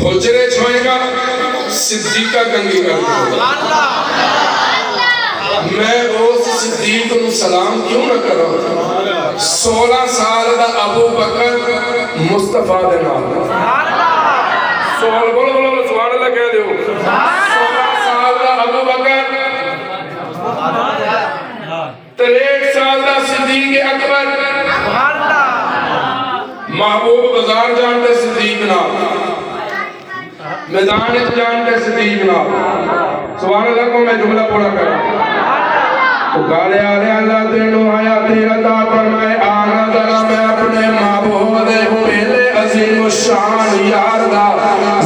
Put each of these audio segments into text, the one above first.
حجرے چھوئے گا صدیقہ کنگی کر دیا میں اس صدیق کو سلام کیوں نہ کروں 16 سال دا ابو بکر مصطفیٰ دے نام سوال بولو سبحان اللہ کہہ دیو 16 سال دا ابو بکر 63 سال دا صدیق اکبر محبوب بازار جانتے صدیق نام میدان جانتے صدیق نام سبحان اللہ کو میں جملہ پڑھا کرا تو گالے آلے اللہ تینو حیاتی عطا فرمائے آنا ذرا میں اپنے محبوب دے پہلے عظیم الشان یار دا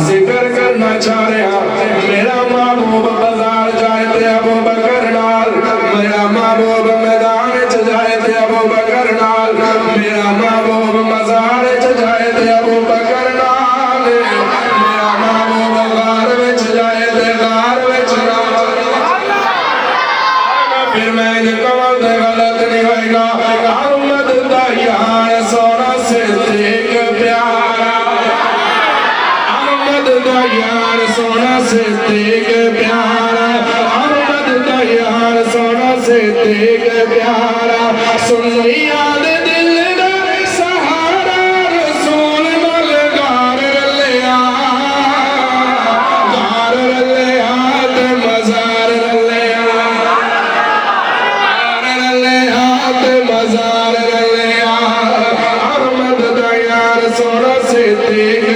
ذکر کرنا چاہ رہا میرا محبوب بازار جائے تے ابو بکر نال میرا محبوب میدان جائے تے ابو بکر نال میرا محبوب مزار جائے تے ابو بکر نال میرا محبوب غار وچ جائے تے غار وچ نال پھر میں نے کمال دے غلط نہیں ہوئے گا احمد دا یار سونا صدیق پیارا احمد دا یار سونا صدیق پیارا احمد دا یار سونا صدیق پیارا سنی یاد دل دا سہارا رسول نال غار رلیا تے مزار رلیا مزار رلیا احمد دا یار سونا صدیق